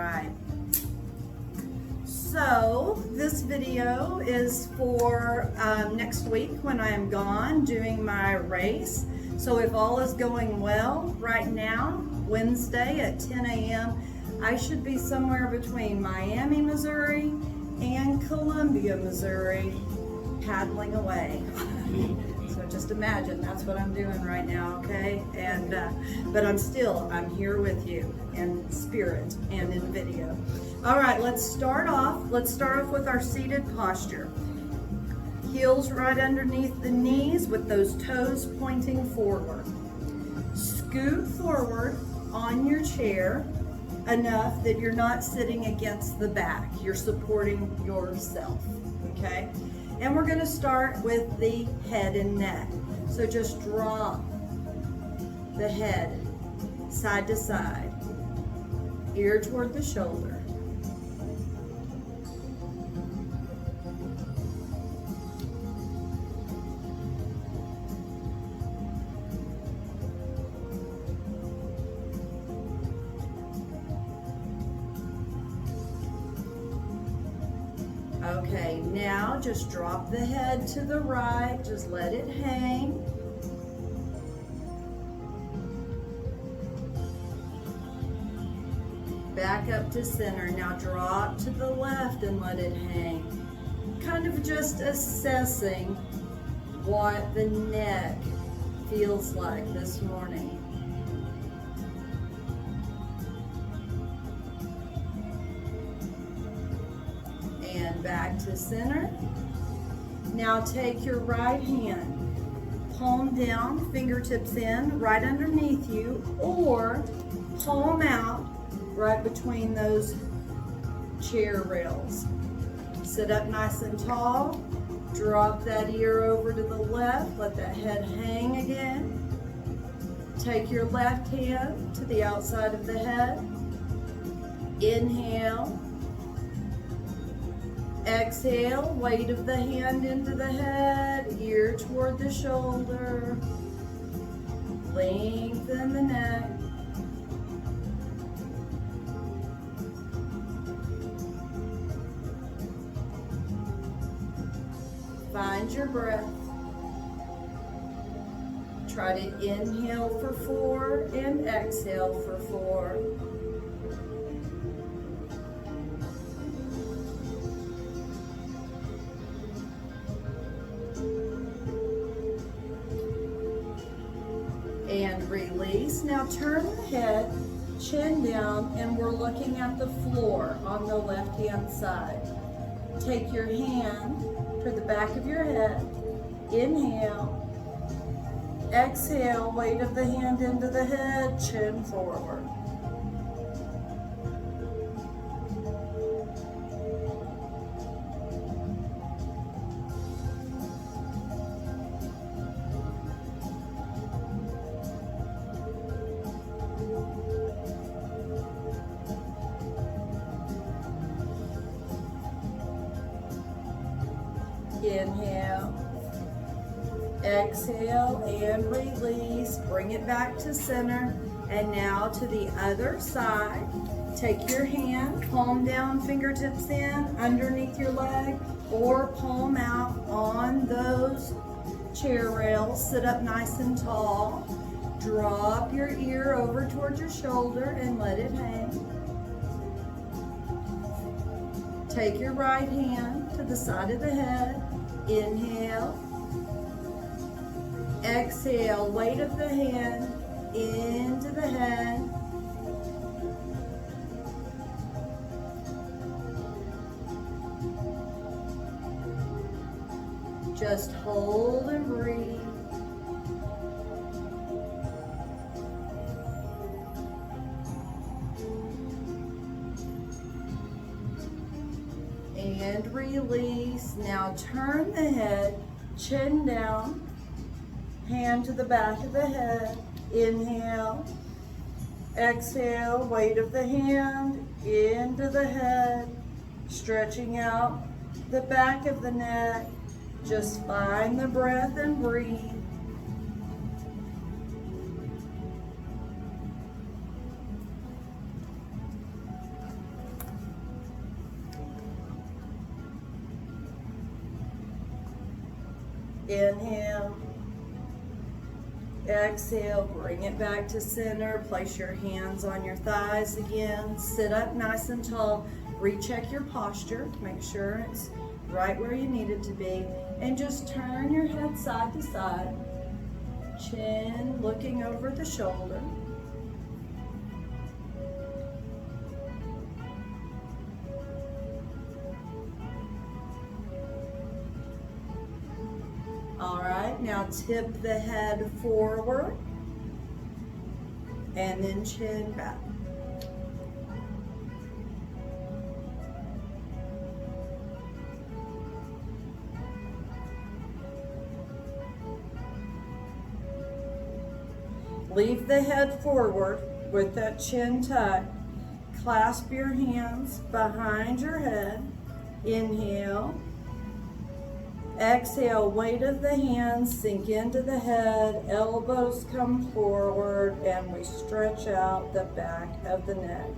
right. So this video is for next week when I am gone doing my race. So if all is going well right now, Wednesday at 10 a.m., I should be somewhere between Miami, Missouri and Columbia, Missouri, paddling away. So just imagine that's what I'm doing right now, okay? And but I'm here with you in spirit and in video. All right, let's start off with our seated posture. Heels right underneath the knees with those toes pointing forward. Scoot forward on your chair enough that you're not sitting against the back. You're supporting yourself, okay? And we're gonna start with the head and neck. So just drop the head side to side, ear toward the shoulder. Okay, now just drop the head to the right, just let it hang. Back up to center. Now drop to the left and let it hang. Kind of just assessing what the neck feels like this morning. And back to center. Now take your right hand, palm down, fingertips in, right underneath you, or palm out right between those chair rails. Sit up nice and tall, drop that ear over to the left, let that head hang again. Take your left hand to the outside of the head. Inhale. Exhale, weight of the hand into the head, ear toward the shoulder. Lengthen the neck. Find your breath. Try to inhale for 4 and exhale for 4. And release. Now turn the head, chin down, and we're looking at the floor on the left-hand side. Take your hand to the back of your head. Inhale. Exhale, weight of the hand into the head, chin forward. Inhale, exhale, and release. Bring it back to center. And now to the other side. Take your hand, palm down, fingertips in, underneath your leg, or palm out on those chair rails. Sit up nice and tall. Drop your ear over towards your shoulder and let it hang. Take your right hand to the side of the head. Inhale. Exhale, weight of the hand into the head. Just hold and breathe. And release. Now turn the head, chin down, hand to the back of the head. Inhale. Exhale, weight of the hand into the head, stretching out the back of the neck. Just find the breath and breathe. Inhale. Exhale, bring it back to center. Place your hands on your thighs again. Sit up nice and tall. Recheck your posture. Make sure it's right where you need it to be. And just turn your head side to side. Chin looking over the shoulder. All right, now tip the head forward and then chin back. Leave the head forward with that chin tucked. Clasp your hands behind your head. Inhale. Exhale, weight of the hands sink into the head, elbows come forward, and we stretch out the back of the neck.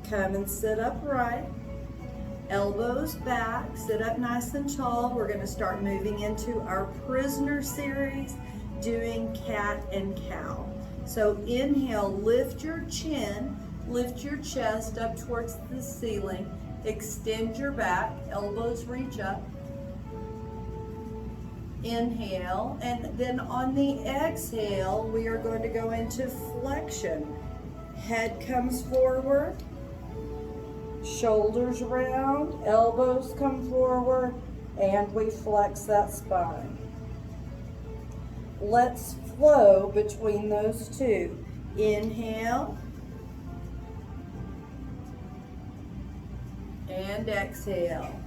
Come and sit upright. Elbows back, sit up nice and tall. We're going to start moving into our prisoner series, doing cat and cow. So inhale, lift your chin, lift your chest up towards the ceiling, extend your back, elbows reach up. Inhale, and then on the exhale, we are going to go into flexion. Head comes forward. Shoulders round, elbows come forward, and we flex that spine. Let's flow between those two. Inhale and exhale.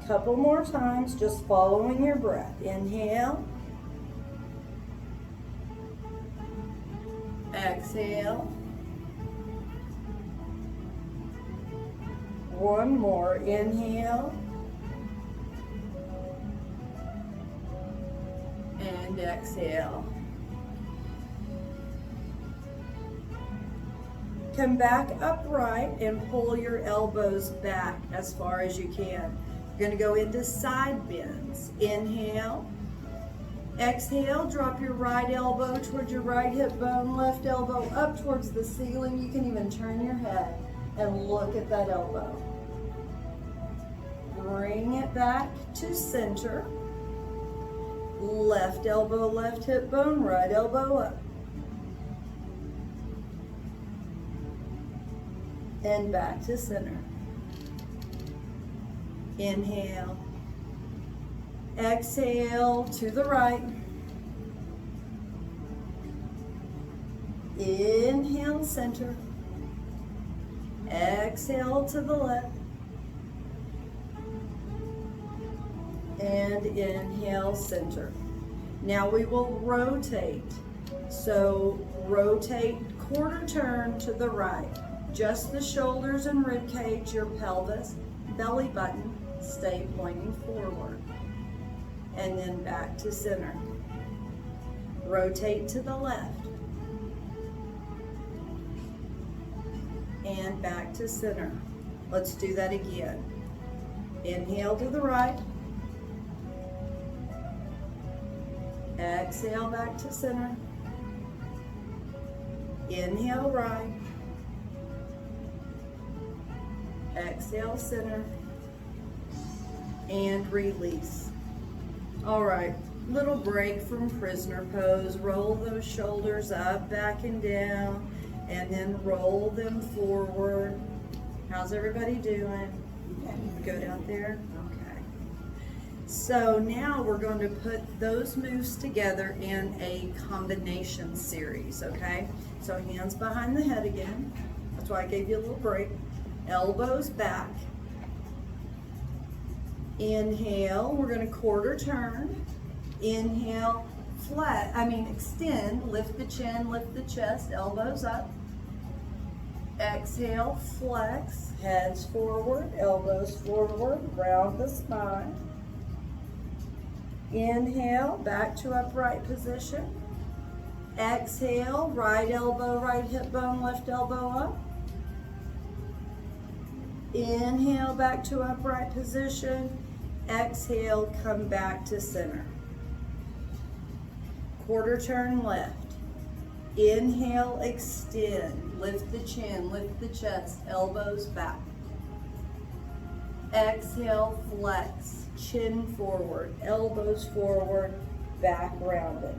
Couple more times, just following your breath. Inhale. Exhale. One more. Inhale. And exhale. Come back upright and pull your elbows back as far as you can. You're going to go into side bends. Inhale. Exhale, drop your right elbow towards your right hip bone, left elbow up towards the ceiling. You can even turn your head and look at that elbow. Bring it back to center. Left elbow, left hip bone, right elbow up. And back to center. Inhale. Exhale to the right. Inhale, center. Exhale to the left. And inhale, center. Now we will rotate. So rotate quarter turn to the right. Just the shoulders and rib cage, your pelvis, belly button, stay pointing forward. And then back to center. Rotate to the left. And back to center. Let's do that again. Inhale to the right. Exhale back to center. Inhale right. Exhale center. And release. All right, little break from prisoner pose. Roll those shoulders up, back and down, and then roll them forward. How's everybody doing? Good out there? Okay. So now we're going to put those moves together in a combination series, okay? So hands behind the head again. That's why I gave you a little break. Elbows back. Inhale, we're going to quarter turn. Inhale, extend, lift the chin, lift the chest, elbows up. Exhale, flex, heads forward, elbows forward, round the spine. Inhale, back to upright position. Exhale, right elbow, right hip bone, left elbow up. Inhale, back to upright position. Exhale, come back to center. Quarter turn left. Inhale, extend, lift the chin, lift the chest, elbows back. Exhale, flex, chin forward, elbows forward, back rounded.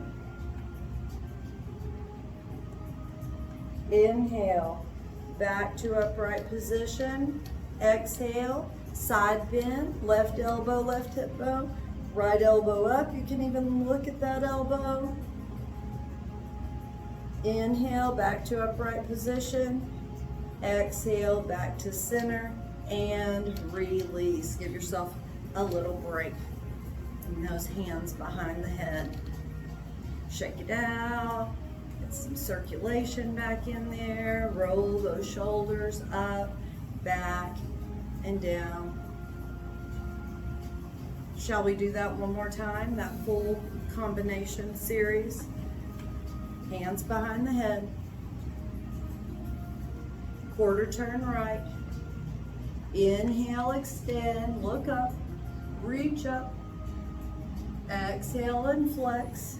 Inhale, back to upright position. Exhale, side bend, left elbow, left hip bone, right elbow up. You can even look at that elbow. Inhale, back to upright position. Exhale, back to center, and release. Give yourself a little break. And those hands behind the head. Shake it out. Get some circulation back in there. Roll those shoulders up, back, and down. Shall we do that one more time? That full combination series. Hands behind the head. Quarter turn right. Inhale, extend, look up, reach up. Exhale and flex.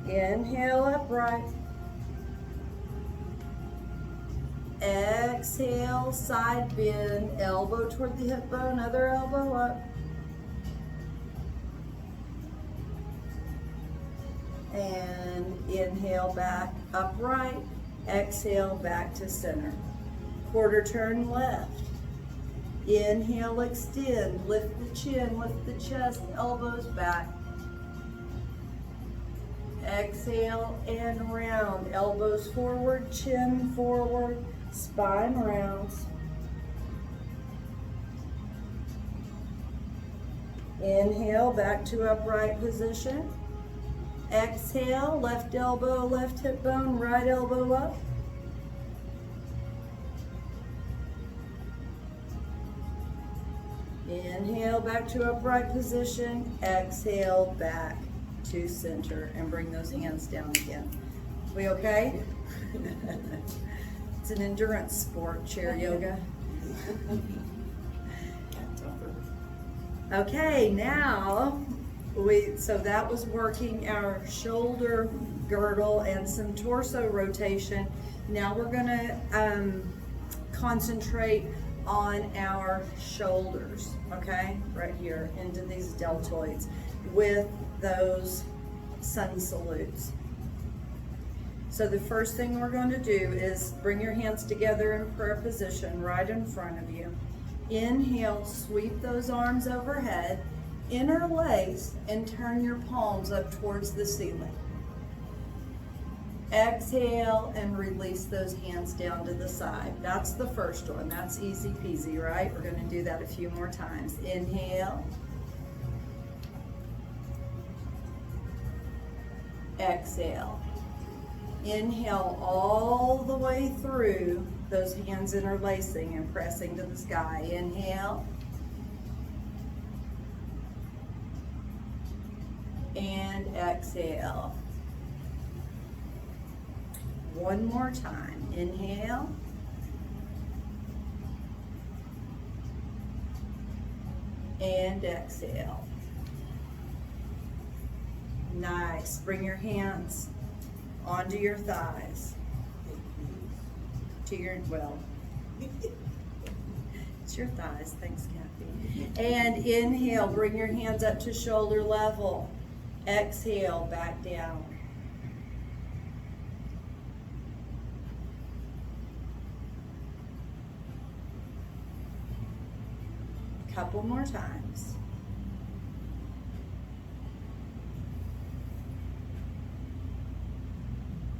Inhale, upright. Exhale, side bend, elbow toward the hip bone, other elbow up. And inhale, back upright. Exhale, back to center. Quarter turn left. Inhale, extend, lift the chin, lift the chest, elbows back. Exhale and round, elbows forward, chin forward, spine rounds. Inhale, back to upright position. Exhale, left elbow, left hip bone, right elbow up. Inhale, back to upright position. Exhale, back to center, and bring those hands down again. We okay? It's an endurance sport, chair yoga. Okay, now so that was working our shoulder girdle and some torso rotation. Now we're gonna concentrate on our shoulders, okay? Right here into these deltoids with those sun salutes. So the first thing we're going to do is bring your hands together in prayer position right in front of you. Inhale, sweep those arms overhead, interlace, and turn your palms up towards the ceiling. Exhale and release those hands down to the side. That's the first one. That's easy peasy, right? We're going to do that a few more times. Inhale. Exhale. Inhale all the way through, those hands interlacing and pressing to the sky. Inhale. And exhale. One more time. Inhale. And exhale. Nice. Bring your hands onto your thighs. To your, well, it's your thighs. Thanks, Kathy. And inhale. Bring your hands up to shoulder level. Exhale, back down. Couple more times.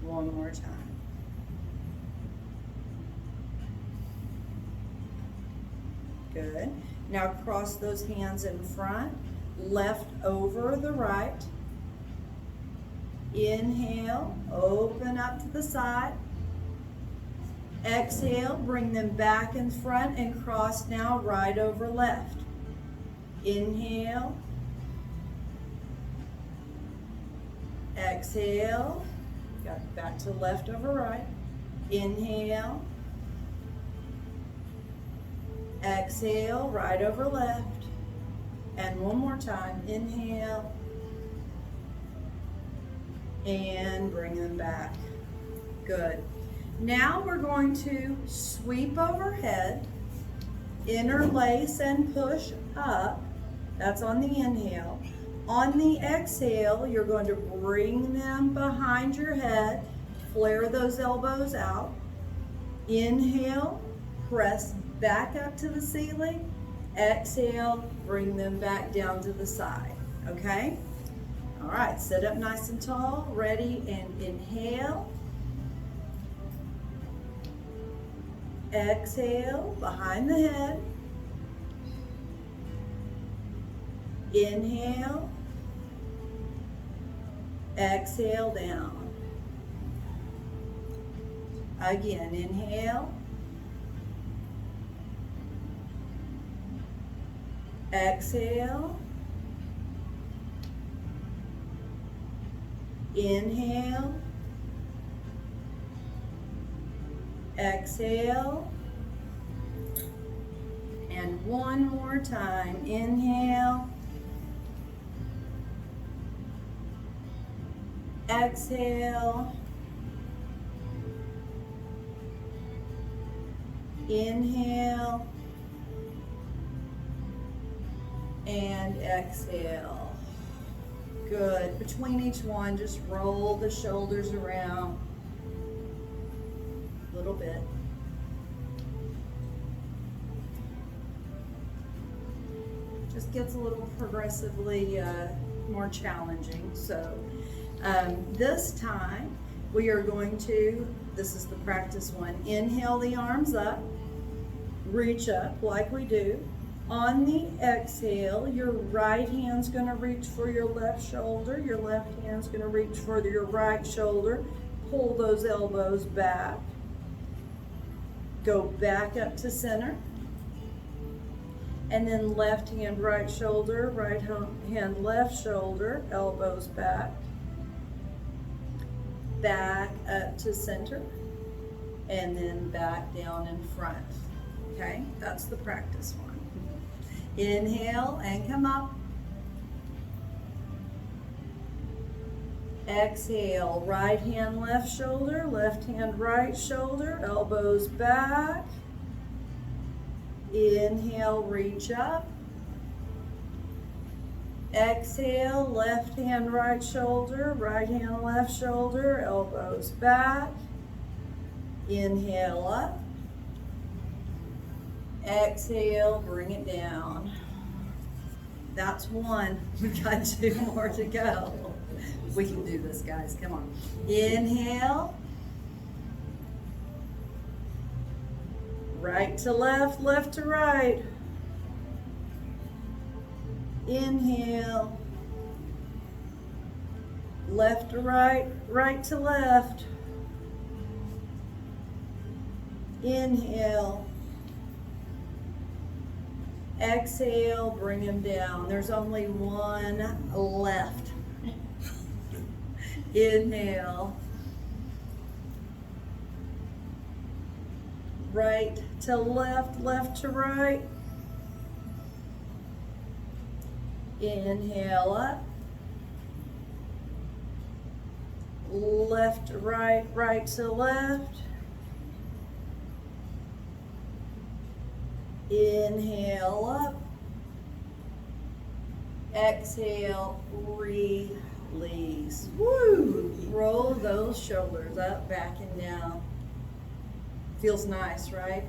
One more time. Good. Now cross those hands in front, left over the right. Inhale, open up to the side. Exhale, bring them back in front and cross now right over left. Inhale. Exhale. Got back to left over right. Inhale. Exhale, right over left. And one more time. Inhale. And bring them back. Good. Now we're going to sweep overhead, interlace and push up. That's on the inhale. On the exhale, you're going to bring them behind your head, flare those elbows out. Inhale, press back up to the ceiling. Exhale, bring them back down to the side, okay? All right, sit up nice and tall, ready, and inhale. Exhale, behind the head. Inhale. Exhale, down. Again, inhale. Exhale. Inhale. Exhale. And one more time. Inhale. Exhale. Inhale. And exhale. Good. Between each one, just roll the shoulders around a little bit. Just gets a little progressively more challenging. So this time we are going to, this is the practice one, inhale the arms up, reach up like we do. On the exhale, your right hand's going to reach for your left shoulder. Your left hand's going to reach for your right shoulder. Pull those elbows back. Go back up to center. And then left hand, right shoulder, right hand, left shoulder, elbows back. Back up to center. And then back down in front. Okay, that's the practice one. Inhale and come up. Exhale, right hand, left shoulder, left hand, right shoulder, elbows back. Inhale, reach up. Exhale, left hand, right shoulder, right hand, left shoulder, elbows back. Inhale up. Exhale, bring it down. That's one. We've got two more to go. We can do this, guys. Come on. Inhale. Right to left, left to right. Inhale. Left to right, right to left. Inhale. Exhale, bring them down. There's only one left. Inhale. Right to left, left to right. Inhale up. Left to right, right to left. Inhale up. Exhale, release. Woo! Roll those shoulders up, back and down. Feels nice, right?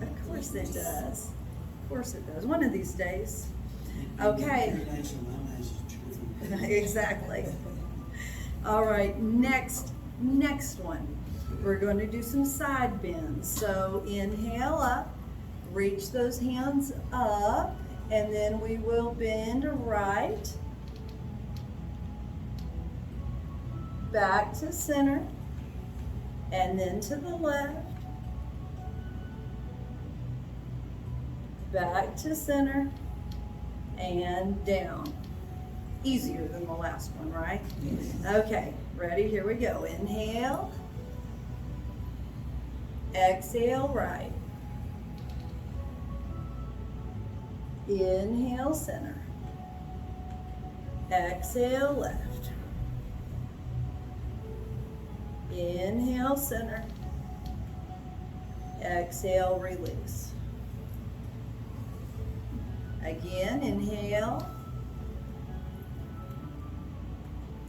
Of course it does. Of course it does. One of these days. Okay. Exactly. All right, next one. We're going to do some side bends. So inhale up. Reach those hands up, and then we will bend right. back to center, and then to the left, back to center, and down. Easier than the last one, right? Okay, ready? Here we go. Inhale, exhale, right. Inhale, center. Exhale, left. Inhale, center. Exhale, release. Again, inhale.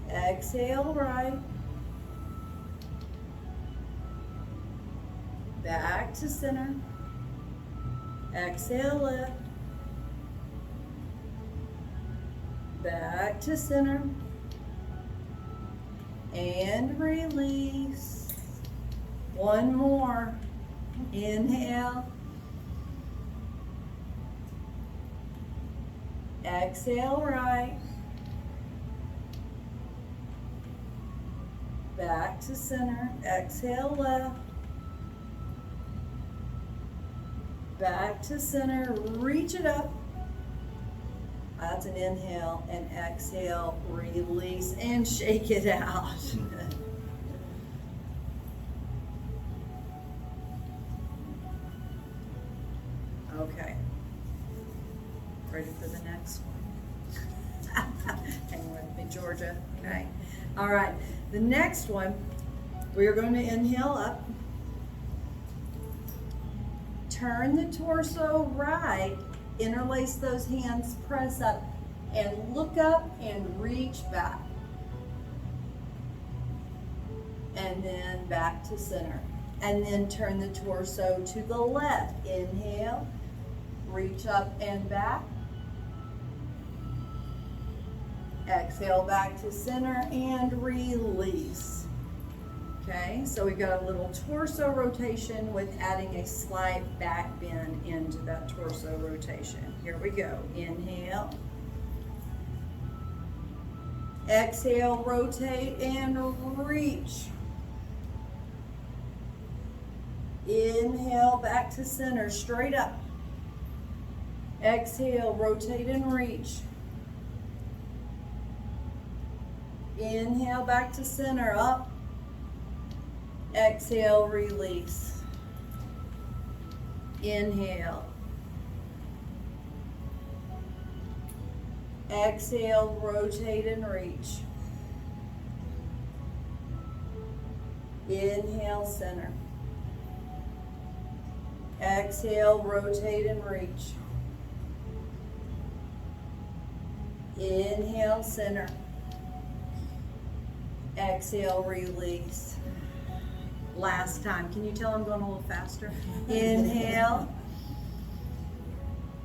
Exhale, right. Back to center. Exhale, left. Back to center. And release. One more. Inhale. Exhale, right. Back to center. Exhale, left. Back to center. Reach it up. That's an inhale, and exhale, release, and shake it out. Okay. Ready for the next one? Hang with me, Georgia. Okay. All right. The next one, we are going to inhale up. Turn the torso right. Interlace those hands, press up, and look up and reach back. And then back to center. And then turn the torso to the left. Inhale, reach up and back. Exhale, back to center and release. Okay, so we've got a little torso rotation with adding a slight back bend into that torso rotation. Here we go. Inhale. Exhale, rotate and reach. Inhale, back to center, straight up. Exhale, rotate and reach. Inhale, back to center, up. Exhale, release. Inhale. Exhale, rotate and reach. Inhale, center. Exhale, rotate and reach. Inhale, center. Exhale, release. Last time. Can you tell I'm going a little faster? Inhale.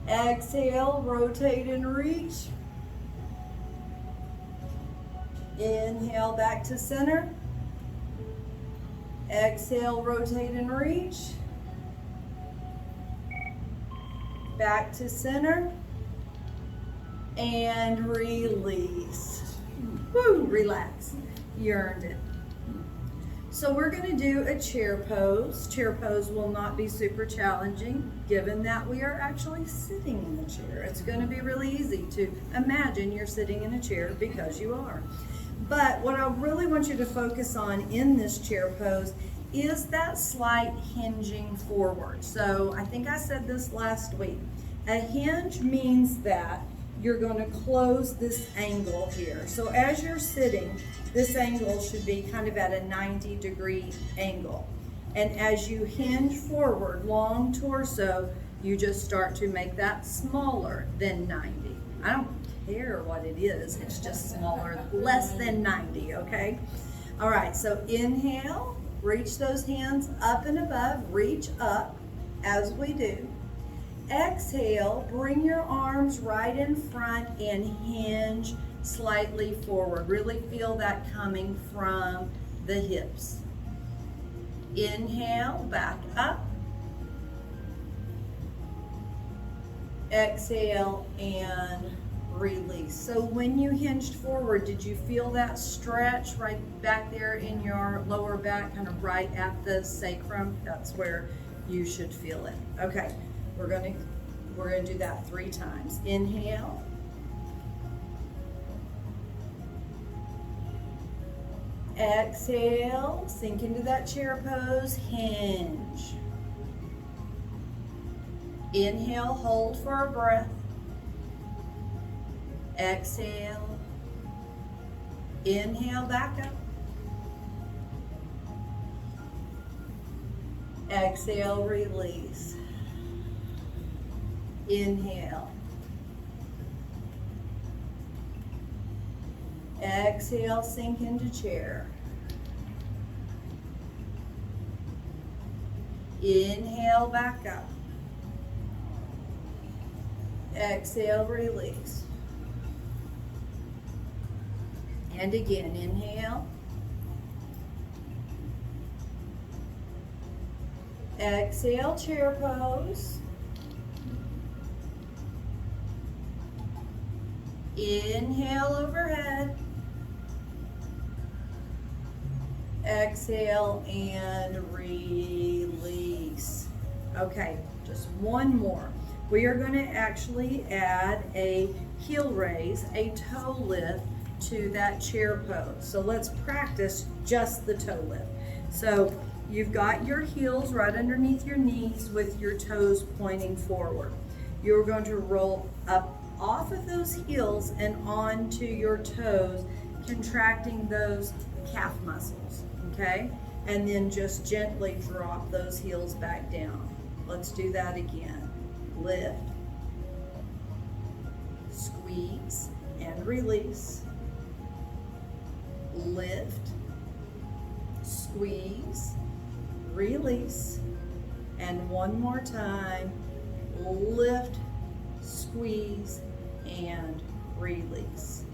Exhale, rotate and reach. Inhale, back to center. Exhale, rotate and reach. Back to center. And release. Woo, relax. You earned it. So we're going to do a chair pose. Chair pose will not be super challenging given that we are actually sitting in the chair. It's going to be really easy to imagine you're sitting in a chair because you are. But what I really want you to focus on in this chair pose is that slight hinging forward. So I think I said this last week. A hinge means that you're going to close this angle here. So as you're sitting, this angle should be kind of at a 90-degree angle. And as you hinge forward, long torso, you just start to make that smaller than 90. I don't care what it is, it's just smaller, less than 90, okay? All right, so inhale, reach those hands up and above, reach up as we do. Exhale, bring your arms right in front and hinge slightly forward. Really feel that coming from the hips. Inhale, back up. Exhale and release. So when you hinged forward, did you feel that stretch right back there in your lower back, kind of right at the sacrum? That's where you should feel it. Okay, we're gonna do that 3 times. Inhale. Exhale, sink into that chair pose, hinge. Inhale, hold for a breath. Exhale. Inhale, back up. Exhale, release. Inhale. Exhale, sink into chair. Inhale, back up. Exhale, release. And again, inhale. Exhale, chair pose. Inhale, overhead. Exhale and release. Okay, just one more. We are going to actually add a heel raise, a toe lift to that chair pose. So let's practice just the toe lift. So you've got your heels right underneath your knees with your toes pointing forward. You're going to roll up off of those heels and onto your toes, contracting those calf muscles, okay? And then just gently drop those heels back down. Let's do that again. Lift, squeeze, and release. Lift, squeeze, release, and one more time. Lift, squeeze, and release.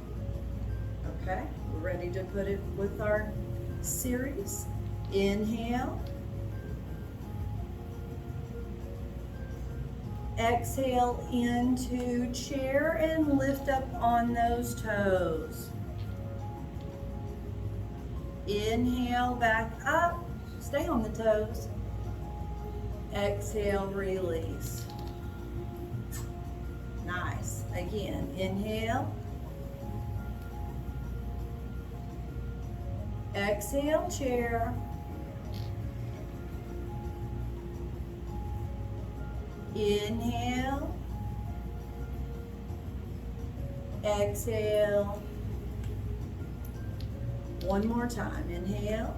Okay, we're ready to put it with our series. Inhale. Exhale into chair and lift up on those toes. Inhale, back up. Stay on the toes. Exhale, release. Nice. Again, inhale. Exhale, chair. Inhale. Exhale. One more time. Inhale.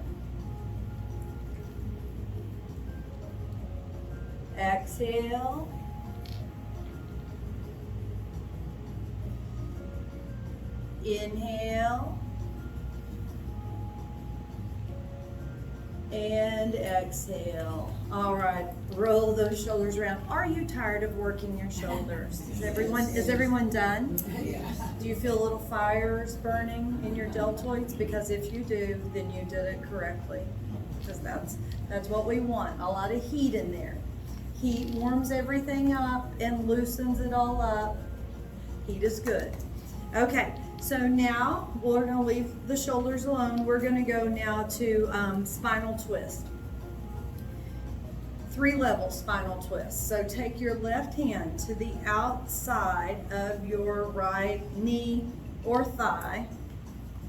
Exhale. Inhale. And exhale. All right, roll those shoulders around. Are you tired of working your shoulders? Is everyone done? Do you feel little fires burning in your deltoids? Because if you do, then you did it correctly. Because that's what we want. A lot of heat in there. Heat warms everything up and loosens it all up. Heat is good. Okay, so now we're going to leave the shoulders alone. We're going to go now to spinal twist. 3-level spinal twist. So take your left hand to the outside of your right knee or thigh.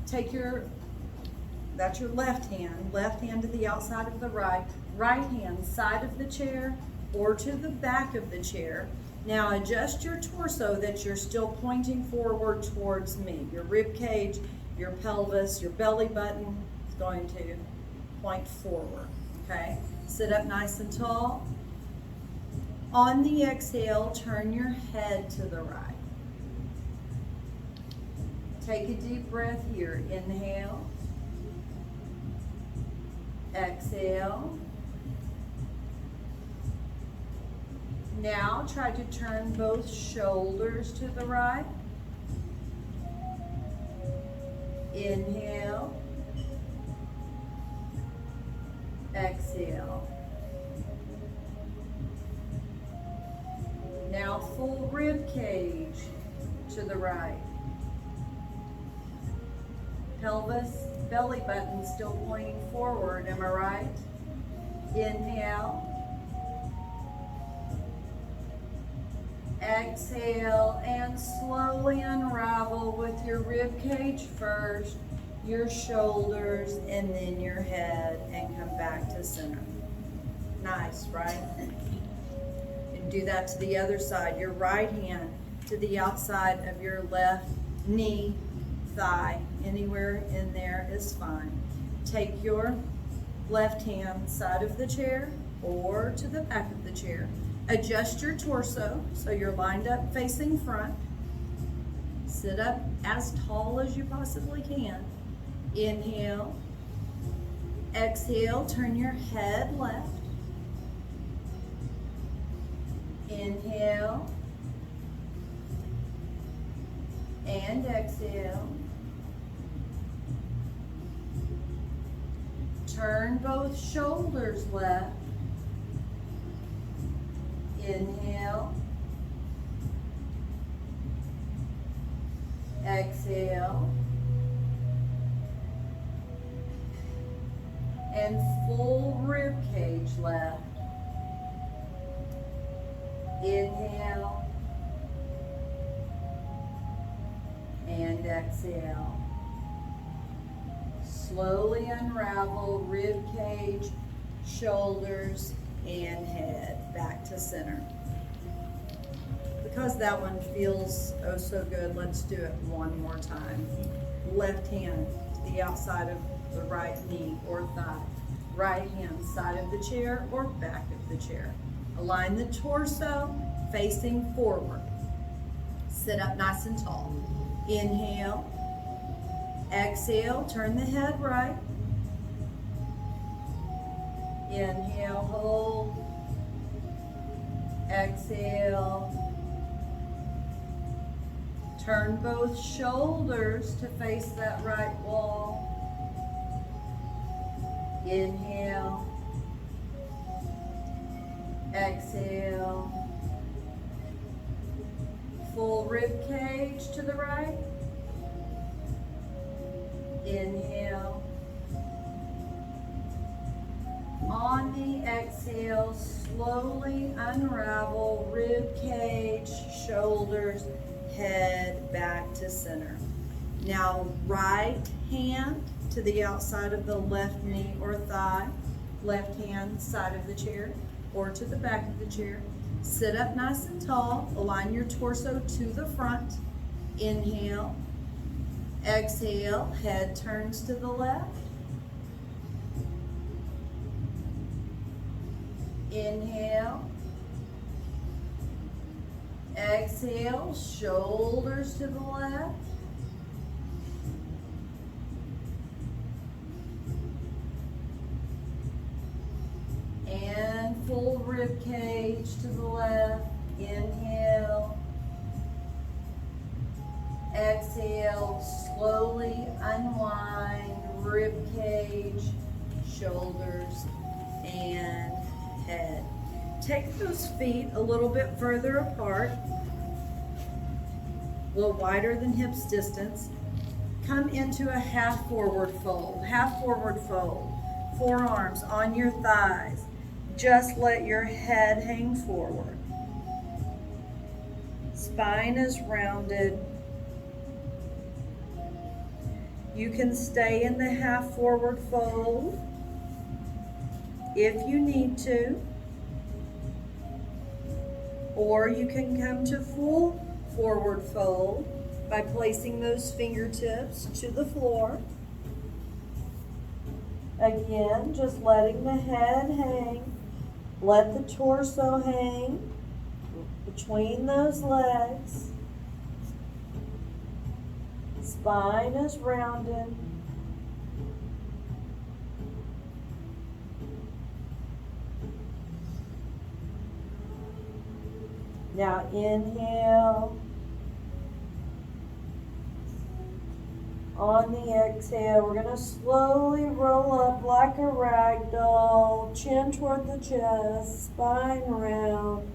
That's your left hand to the outside of the right hand side of the chair or to the back of the chair. Now adjust your torso that you're still pointing forward towards me. Your rib cage, your pelvis, your belly button is going to point forward, okay? Sit up nice and tall. On the exhale, turn your head to the right. Take a deep breath here. Inhale. Exhale. Now try to turn both shoulders to the right. Inhale. Exhale. Now full rib cage to the right. Pelvis, belly button still pointing forward, am I right? Inhale. Exhale and slowly unravel with your rib cage first, your shoulders, and then your head, and come back to center. Nice, right? And do that to the other side. Your right hand to the outside of your left knee, thigh. Anywhere in there is fine. Take your left hand side of the chair or to the back of the chair. Adjust your torso so you're lined up facing front. Sit up as tall as you possibly can. Inhale. Exhale, turn your head left. Inhale. And exhale. Turn both shoulders left. Inhale. Exhale. And full rib cage left. Inhale. And exhale. Slowly unravel rib cage, shoulders, and head back to center. Because that one feels oh so good, let's do it one more time. Left hand to the outside of the right knee or thigh. Right hand side of the chair or back of the chair. Align the torso facing forward. Sit up nice and tall. Inhale. Exhale, turn the head right. Inhale, hold. Exhale. Turn both shoulders to face that right wall. Inhale. Exhale. Full rib cage to the right. Inhale. On the exhale, slowly unravel rib cage, shoulders, head back to center. Now, right hand to the outside of the left knee or thigh, left hand side of the chair or to the back of the chair. Sit up nice and tall. Align your torso to the front. Inhale. Exhale, head turns to the left. Inhale. Exhale, shoulders to the left. And full rib cage to the left. Inhale. Exhale, slowly unwind rib cage, shoulders, and head. Take those feet a little bit further apart, a little wider than hips distance. Come into a half forward fold, forearms on your thighs. Just let your head hang forward. Spine is rounded. You can stay in the half forward fold if you need to, or you can come to full forward fold by placing those fingertips to the floor. Again, just letting the head hang. Let the torso hang between those legs. Spine is rounded. Now inhale. On the exhale, we're going to slowly roll up like a rag doll, chin toward the chest, spine round.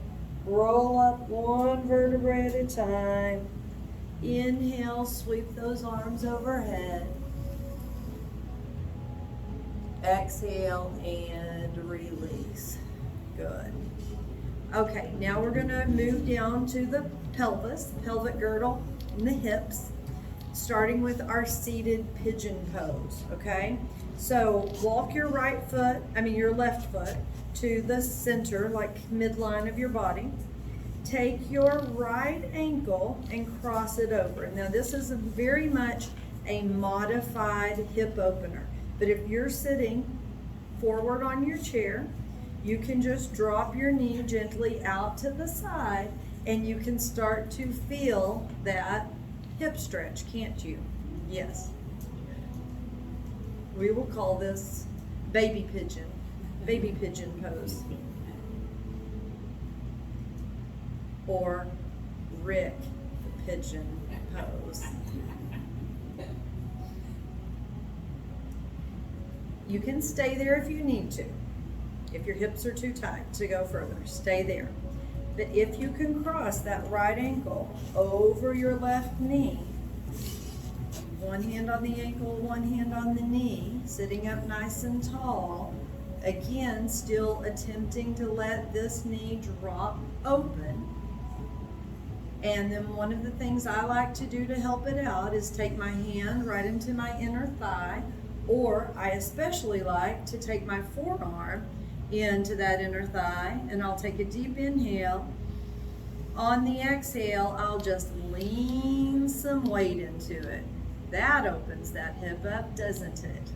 Roll up one vertebrae at a time. Inhale, sweep those arms overhead. Exhale and release. Good. Okay, now we're gonna move down to the pelvis, pelvic girdle, and the hips, starting with our seated pigeon pose, okay? So walk your your left foot to the center, like midline of your body. Take your right ankle and cross it over. Now this is very much a modified hip opener, but if you're sitting forward on your chair, you can just drop your knee gently out to the side and you can start to feel that hip stretch, can't you? Yes. We will call this baby pigeon pose. Or Rick the pigeon pose. You can stay there if you need to. If your hips are too tight to go further, stay there. But if you can cross that right ankle over your left knee, one hand on the ankle, one hand on the knee, sitting up nice and tall, again, still attempting to let this knee drop open. And then one of the things I like to do to help it out is take my hand right into my inner thigh, or I especially like to take my forearm into that inner thigh, and I'll take a deep inhale. On the exhale, I'll just lean some weight into it. That opens that hip up, doesn't it?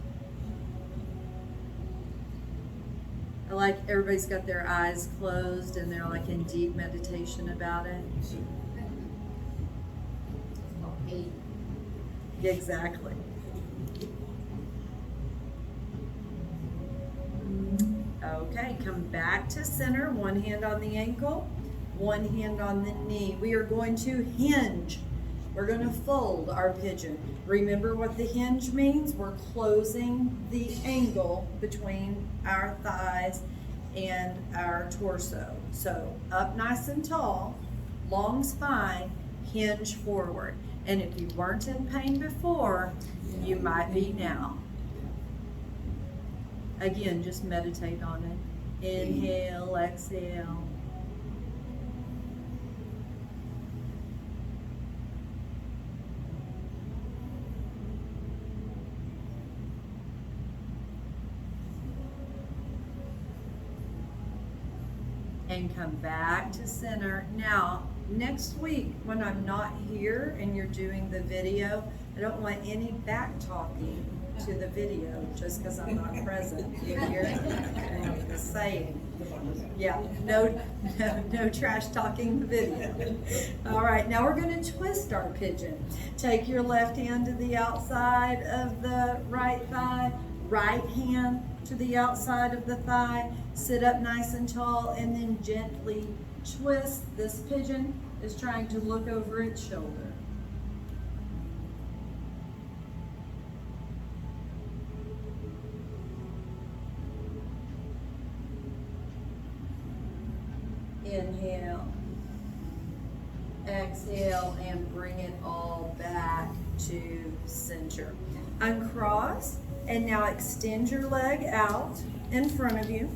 I like everybody's got their eyes closed and they're like in deep meditation about it. Exactly. Okay, come back to center, one hand on the ankle, one hand on the knee. We are going to hinge. We're going to fold our pigeon. Remember what the hinge means? We're closing the angle between our thighs and our torso. So up nice and tall, long spine, hinge forward. And if you weren't in pain before, you might be now. Again, just meditate on it. Inhale, exhale. And come back to center. Now, next week when I'm not here and you're doing the video, I don't want any back talking to the video just because I'm not present. You hear the saying. Yeah, no trash talking the video. All right, now we're going to twist our pigeon. Take your left hand to the outside of the right thigh, right hand to the outside of the thigh, sit up nice and tall, and then gently twist. This pigeon is trying to look over its shoulder. Inhale, exhale, and bring it all back to center. Uncross, and now extend your leg out in front of you.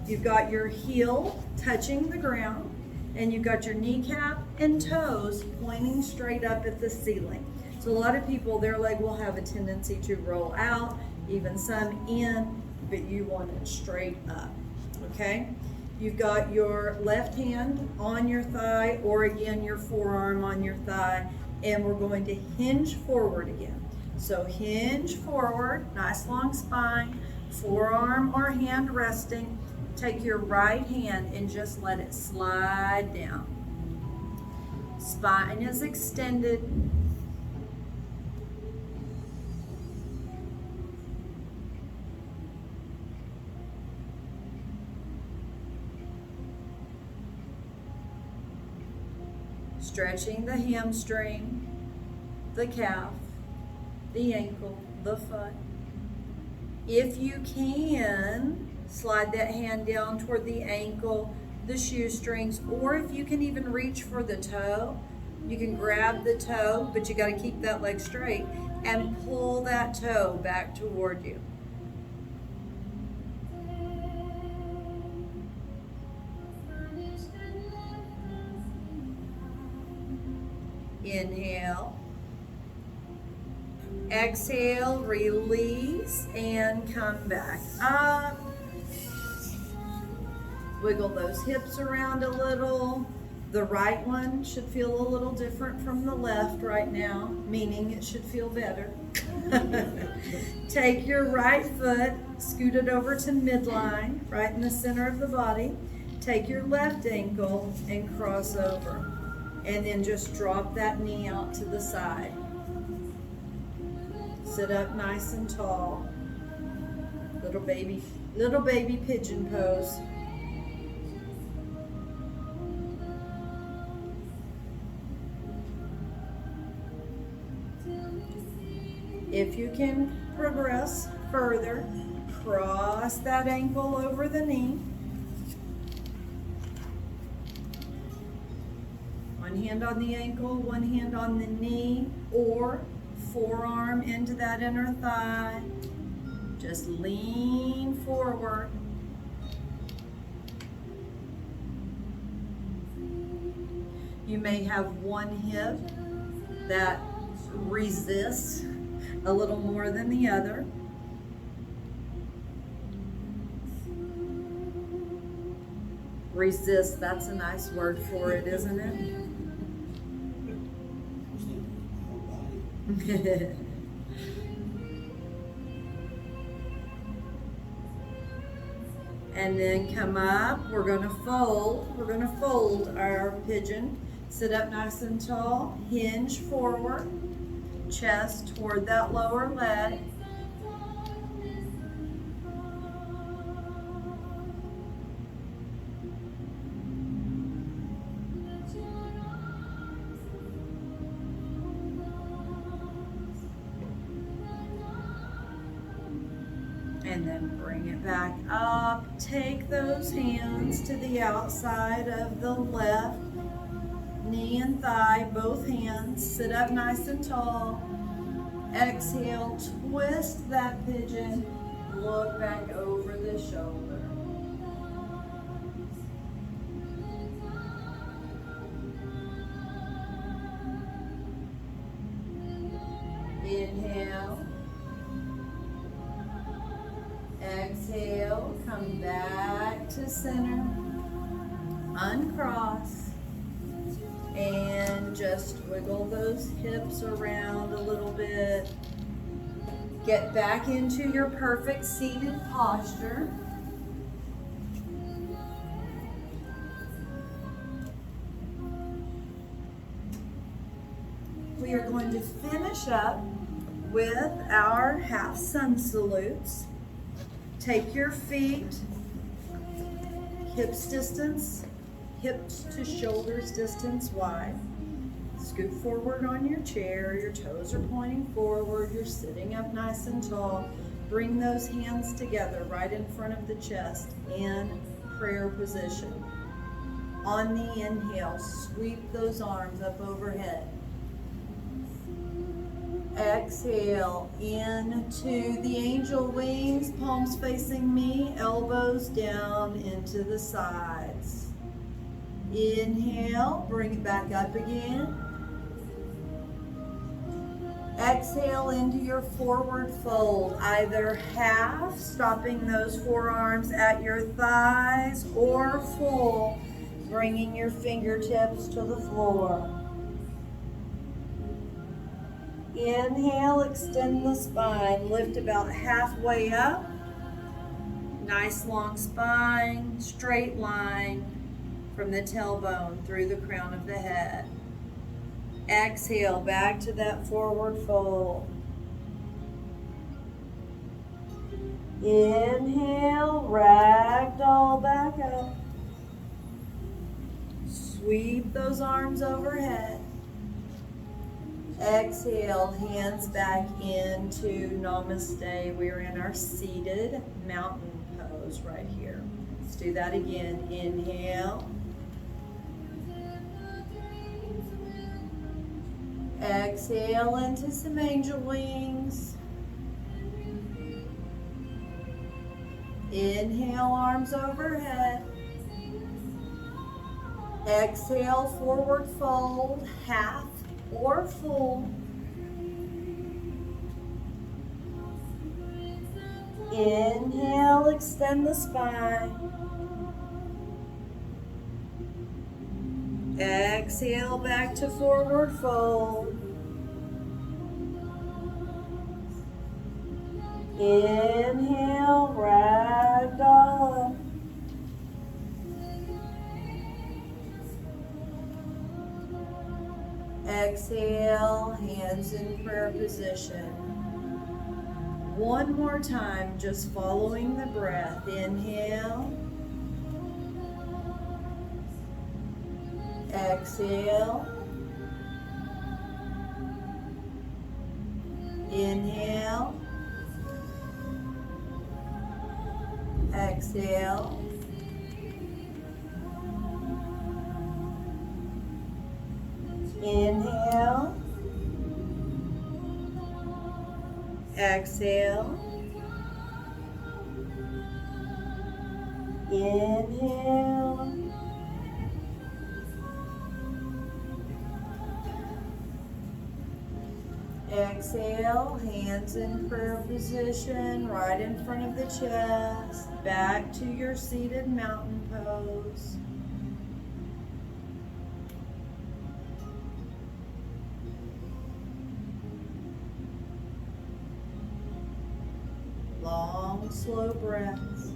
You've got your heel touching the ground, and you've got your kneecap and toes pointing straight up at the ceiling. So a lot of people, their leg will have a tendency to roll out, even some in, but you want it straight up, okay? You've got your left hand on your thigh, or again, your forearm on your thigh, and we're going to hinge forward again. So hinge forward, nice long spine, forearm or hand resting. Take your right hand and just let it slide down. Spine is extended. Stretching the hamstring, the calf, the ankle, the foot. If you can, slide that hand down toward the ankle, the shoestrings, or if you can even reach for the toe, You can grab the toe, but you got to keep that leg straight and pull that toe back toward you. Inhale. Exhale, release, and come back up. Wiggle those hips around a little. The right one should feel a little different from the left right now, meaning it should feel better. Take your right foot, scoot it over to midline, right in the center of the body. Take your left ankle and cross over. And then just drop that knee out to the side. Sit up nice and tall. Little baby pigeon pose. If you can progress further, cross that ankle over the knee. One hand on the ankle, one hand on the knee, or forearm into that inner thigh. Just lean forward. You may have one hip that resists a little more than the other. Resist, that's a nice word for it, isn't it? And then come up. We're going to fold our pigeon. Sit up nice and tall. Hinge forward. Chest toward that lower leg. And then bring it back up. Take those hands to the outside of the left knee and thigh, both hands. Sit up nice and tall. Exhale, twist that pigeon. Look back over the shoulder. Inhale. Exhale, come back to center. Uncross. And just wiggle those hips around a little bit. Get back into your perfect seated posture. We are going to finish up with our half sun salutes. Take your feet hips to shoulders distance wide. Scoot forward on your chair. Your toes are pointing forward. You're sitting up nice and tall. Bring those hands together right in front of the chest in prayer position. On the inhale, sweep those arms up overhead. Exhale into the angel wings, palms facing me, elbows down into the sides. Inhale, bring it back up again. Exhale into your forward fold, either half, stopping those forearms at your thighs, or full, bringing your fingertips to the floor. Inhale, extend the spine, lift about halfway up. Nice long spine, straight line from the tailbone through the crown of the head. Exhale, back to that forward fold. Inhale, ragdoll back up. Sweep those arms overhead. Exhale, hands back into Namaste. We're in our seated mountain pose right here. Let's do that again. Inhale. Exhale into some angel wings. Inhale, arms overhead. Exhale, forward fold, half or full. Inhale, extend the spine. Exhale, back to forward fold. Inhale, ragdoll. Exhale, hands in prayer position. One more time, just following the breath. Inhale. Exhale. Inhale. Exhale. Inhale. Exhale. Inhale. Exhale, hands in prayer position, right in front of the chest, back to your seated mountain pose. Long, slow breaths.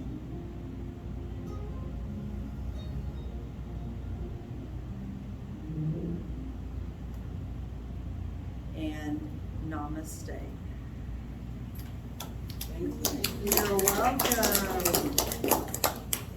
And namaste. Thank you. You're welcome.